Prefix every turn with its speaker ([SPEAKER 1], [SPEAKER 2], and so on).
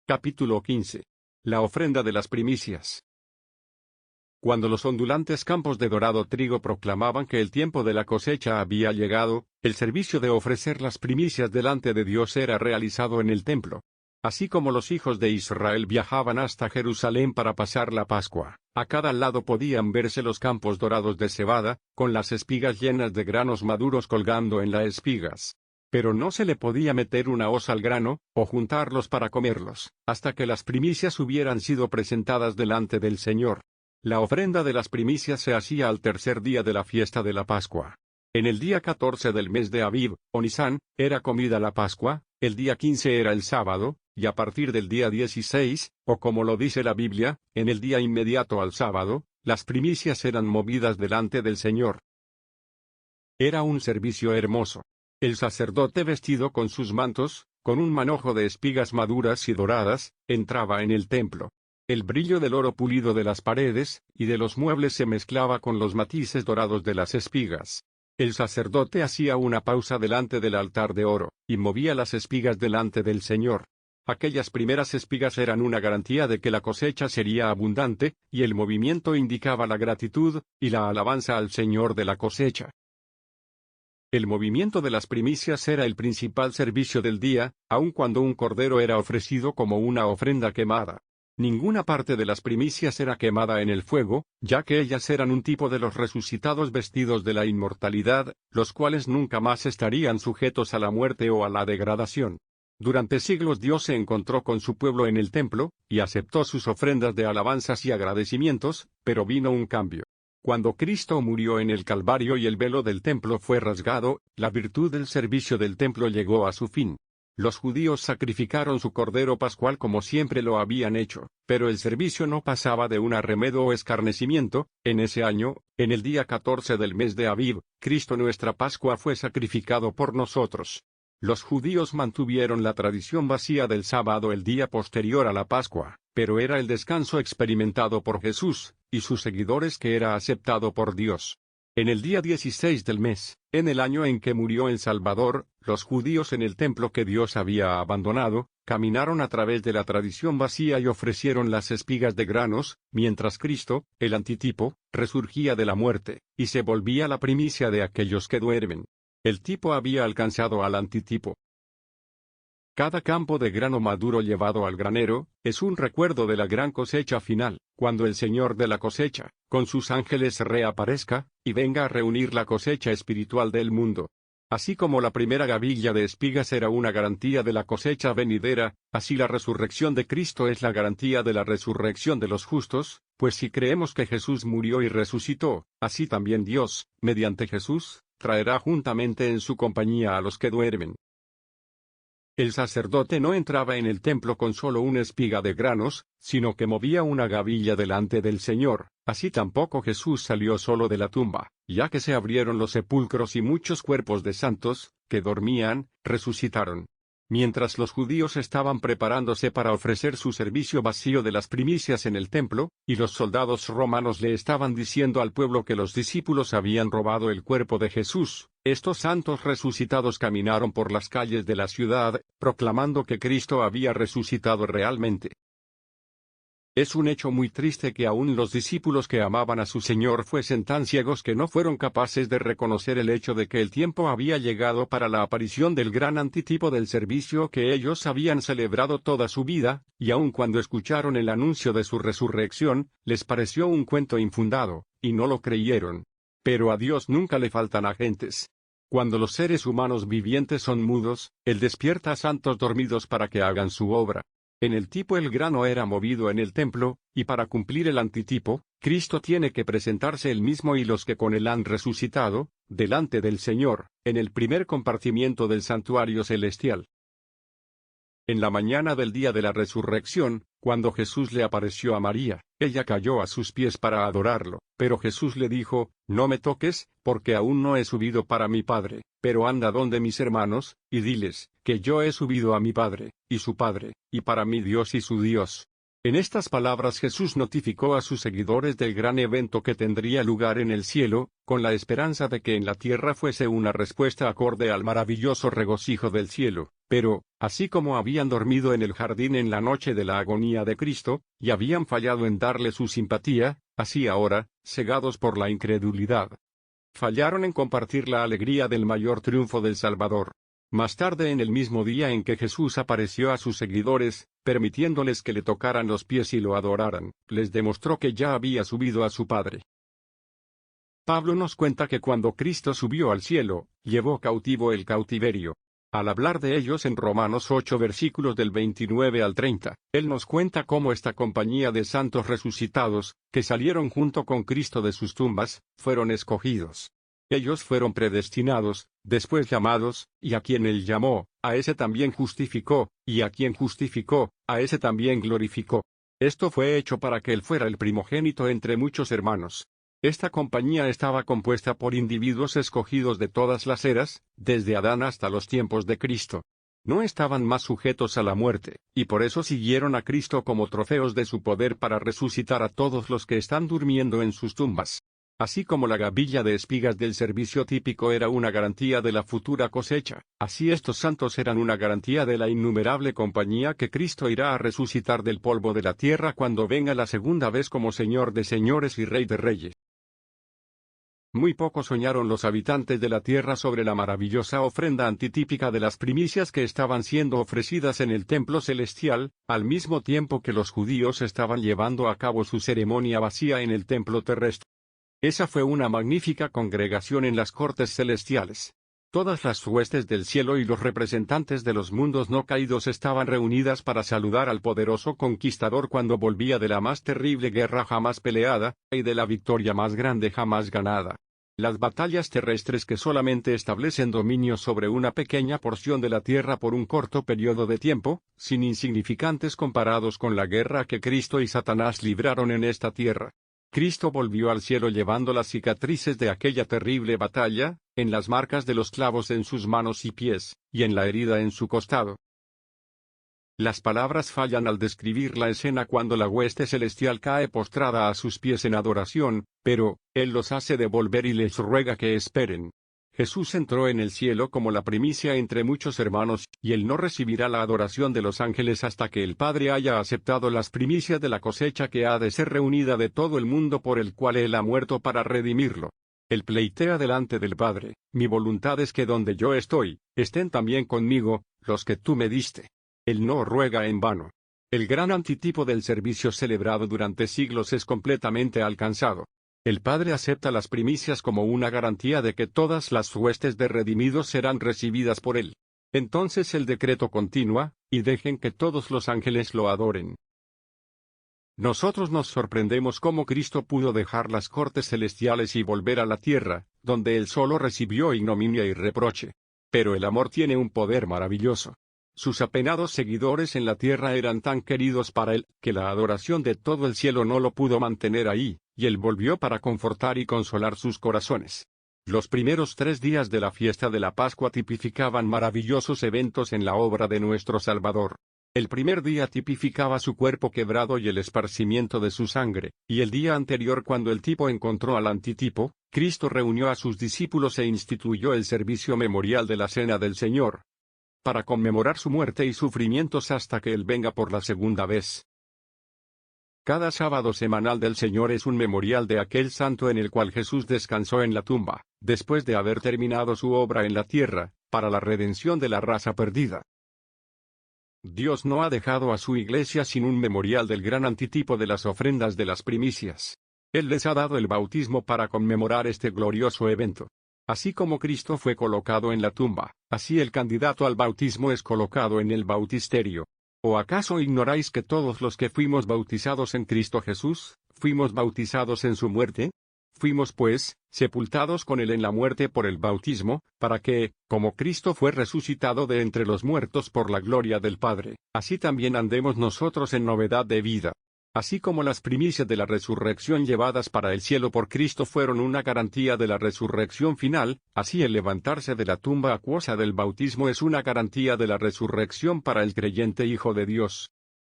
[SPEAKER 1] Capítulo 15. La ofrenda de las primicias. Cuando los ondulantes campos de dorado trigo proclamaban que el tiempo de la cosecha había llegado, el servicio de ofrecer las primicias delante de Dios era realizado en el templo. Así como los hijos de Israel viajaban hasta Jerusalén para pasar la Pascua, a cada lado podían verse los campos dorados de cebada, con las espigas llenas de granos maduros colgando en las espigas. Pero no se le podía meter una hoz al grano, o juntarlos para comerlos, hasta que las primicias hubieran sido presentadas delante del Señor. La ofrenda de las primicias se hacía al tercer día de la fiesta de la Pascua. En el día 14 del mes de Abib, o Nisán, era comida la Pascua, el día 15 era el sábado, y a partir del día 16, o como lo dice la Biblia, en el día inmediato al sábado, las primicias eran movidas delante del Señor. Era un servicio hermoso. El sacerdote vestido con sus mantos, con un manojo de espigas maduras y doradas, entraba en el templo. El brillo del oro pulido de las paredes y de los muebles se mezclaba con los matices dorados de las espigas. El sacerdote hacía una pausa delante del altar de oro, y movía las espigas delante del Señor. Aquellas primeras espigas eran una garantía de que la cosecha sería abundante, y el movimiento indicaba la gratitud y la alabanza al Señor de la cosecha. El movimiento de las primicias era el principal servicio del día, aun cuando un cordero era ofrecido como una ofrenda quemada. Ninguna parte de las primicias era quemada en el fuego, ya que ellas eran un tipo de los resucitados vestidos de la inmortalidad, los cuales nunca más estarían sujetos a la muerte o a la degradación. Durante siglos Dios se encontró con su pueblo en el templo, y aceptó sus ofrendas de alabanzas y agradecimientos, pero vino un cambio. Cuando Cristo murió en el Calvario y el velo del templo fue rasgado, la virtud del servicio del templo llegó a su fin. Los judíos sacrificaron su cordero pascual como siempre lo habían hecho, pero el servicio no pasaba de un arremedo o escarnecimiento. En ese año, en el día 14 del mes de Abib, Cristo nuestra Pascua fue sacrificado por nosotros. Los judíos mantuvieron la tradición vacía del sábado el día posterior a la Pascua, pero era el descanso experimentado por Jesús y sus seguidores que era aceptado por Dios. En el día 16 del mes, en el año en que murió el Salvador, los judíos en el templo que Dios había abandonado, caminaron a través de la tradición vacía y ofrecieron las espigas de granos, mientras Cristo, el antitipo, resurgía de la muerte, y se volvía la primicia de aquellos que duermen. El tipo había alcanzado al antitipo. Cada campo de grano maduro llevado al granero, es un recuerdo de la gran cosecha final, cuando el Señor de la cosecha, con sus ángeles reaparezca, y venga a reunir la cosecha espiritual del mundo. Así como la primera gavilla de espigas era una garantía de la cosecha venidera, así la resurrección de Cristo es la garantía de la resurrección de los justos, pues si creemos que Jesús murió y resucitó, así también Dios, mediante Jesús, traerá juntamente en su compañía a los que duermen. El sacerdote no entraba en el templo con solo una espiga de granos, sino que movía una gavilla delante del Señor. Así tampoco Jesús salió solo de la tumba, ya que se abrieron los sepulcros y muchos cuerpos de santos, que dormían, resucitaron. Mientras los judíos estaban preparándose para ofrecer su servicio vacío de las primicias en el templo, y los soldados romanos le estaban diciendo al pueblo que los discípulos habían robado el cuerpo de Jesús, estos santos resucitados caminaron por las calles de la ciudad, proclamando que Cristo había resucitado realmente. Es un hecho muy triste que aún los discípulos que amaban a su Señor fuesen tan ciegos que no fueron capaces de reconocer el hecho de que el tiempo había llegado para la aparición del gran antitipo del servicio que ellos habían celebrado toda su vida, y aun cuando escucharon el anuncio de su resurrección, les pareció un cuento infundado, y no lo creyeron. Pero a Dios nunca le faltan agentes. Cuando los seres humanos vivientes son mudos, Él despierta a santos dormidos para que hagan su obra. En el tipo el grano era movido en el templo, y para cumplir el antitipo, Cristo tiene que presentarse él mismo y los que con él han resucitado, delante del Señor, en el primer compartimiento del santuario celestial. En la mañana del día de la resurrección, cuando Jesús le apareció a María, ella cayó a sus pies para adorarlo, pero Jesús le dijo, «No me toques, porque aún no he subido para mi Padre, pero anda donde mis hermanos, y diles, que yo he subido a mi Padre, y su Padre, y para mi Dios y su Dios». En estas palabras Jesús notificó a sus seguidores del gran evento que tendría lugar en el cielo, con la esperanza de que en la tierra fuese una respuesta acorde al maravilloso regocijo del cielo. Pero, así como habían dormido en el jardín en la noche de la agonía de Cristo, y habían fallado en darle su simpatía, así ahora, cegados por la incredulidad, fallaron en compartir la alegría del mayor triunfo del Salvador. Más tarde en el mismo día en que Jesús apareció a sus seguidores, permitiéndoles que le tocaran los pies y lo adoraran, les demostró que ya había subido a su Padre. Pablo nos cuenta que cuando Cristo subió al cielo, llevó cautivo el cautiverio. Al hablar de ellos en Romanos 8 versículos del 29 al 30, él nos cuenta cómo esta compañía de santos resucitados, que salieron junto con Cristo de sus tumbas, fueron escogidos. Ellos fueron predestinados, después llamados, y a quien él llamó, a ese también justificó, y a quien justificó, a ese también glorificó. Esto fue hecho para que él fuera el primogénito entre muchos hermanos. Esta compañía estaba compuesta por individuos escogidos de todas las eras, desde Adán hasta los tiempos de Cristo. No estaban más sujetos a la muerte, y por eso siguieron a Cristo como trofeos de su poder para resucitar a todos los que están durmiendo en sus tumbas. Así como la gavilla de espigas del servicio típico era una garantía de la futura cosecha, así estos santos eran una garantía de la innumerable compañía que Cristo irá a resucitar del polvo de la tierra cuando venga la segunda vez como Señor de señores y Rey de reyes. Muy poco soñaron los habitantes de la tierra sobre la maravillosa ofrenda antitípica de las primicias que estaban siendo ofrecidas en el templo celestial, al mismo tiempo que los judíos estaban llevando a cabo su ceremonia vacía en el templo terrestre. Esa fue una magnífica congregación en las cortes celestiales. Todas las huestes del cielo y los representantes de los mundos no caídos estaban reunidas para saludar al poderoso conquistador cuando volvía de la más terrible guerra jamás peleada, y de la victoria más grande jamás ganada. Las batallas terrestres que solamente establecen dominio sobre una pequeña porción de la tierra por un corto periodo de tiempo, sin insignificantes comparados con la guerra que Cristo y Satanás libraron en esta tierra. Cristo volvió al cielo llevando las cicatrices de aquella terrible batalla, en las marcas de los clavos en sus manos y pies, y en la herida en su costado. Las palabras fallan al describir la escena cuando la hueste celestial cae postrada a sus pies en adoración, pero, Él los hace devolver y les ruega que esperen. Jesús entró en el cielo como la primicia entre muchos hermanos, y Él no recibirá la adoración de los ángeles hasta que el Padre haya aceptado las primicias de la cosecha que ha de ser reunida de todo el mundo por el cual Él ha muerto para redimirlo. Él pleitea delante del Padre: mi voluntad es que donde yo estoy, estén también conmigo, los que tú me diste. Él no ruega en vano. El gran antitipo del servicio celebrado durante siglos es completamente alcanzado. El Padre acepta las primicias como una garantía de que todas las huestes de redimidos serán recibidas por Él. Entonces el decreto continúa: y dejen que todos los ángeles lo adoren. Nosotros nos sorprendemos cómo Cristo pudo dejar las cortes celestiales y volver a la tierra, donde Él solo recibió ignominia y reproche. Pero el amor tiene un poder maravilloso. Sus apenados seguidores en la tierra eran tan queridos para Él, que la adoración de todo el cielo no lo pudo mantener ahí, y Él volvió para confortar y consolar sus corazones. Los primeros 3 días de la fiesta de la Pascua tipificaban maravillosos eventos en la obra de nuestro Salvador. El primer día tipificaba su cuerpo quebrado y el esparcimiento de su sangre, y el día anterior, cuando el tipo encontró al antitipo, Cristo reunió a sus discípulos e instituyó el servicio memorial de la Cena del Señor, para conmemorar su muerte y sufrimientos hasta que Él venga por la segunda vez. Cada sábado semanal del Señor es un memorial de aquel santo en el cual Jesús descansó en la tumba, después de haber terminado su obra en la tierra, para la redención de la raza perdida. Dios no ha dejado a su iglesia sin un memorial del gran antitipo de las ofrendas de las primicias. Él les ha dado el bautismo para conmemorar este glorioso evento. Así como Cristo fue colocado en la tumba, así el candidato al bautismo es colocado en el bautisterio. ¿O acaso ignoráis que todos los que fuimos bautizados en Cristo Jesús, fuimos bautizados en su muerte? Fuimos pues, sepultados con Él en la muerte por el bautismo, para que, como Cristo fue resucitado de entre los muertos por la gloria del Padre, así también andemos nosotros en novedad de vida. Así como las primicias de la resurrección llevadas para el cielo por Cristo fueron una garantía de la resurrección final, así el levantarse de la tumba acuosa del bautismo es una garantía de la resurrección para el creyente Hijo de Dios.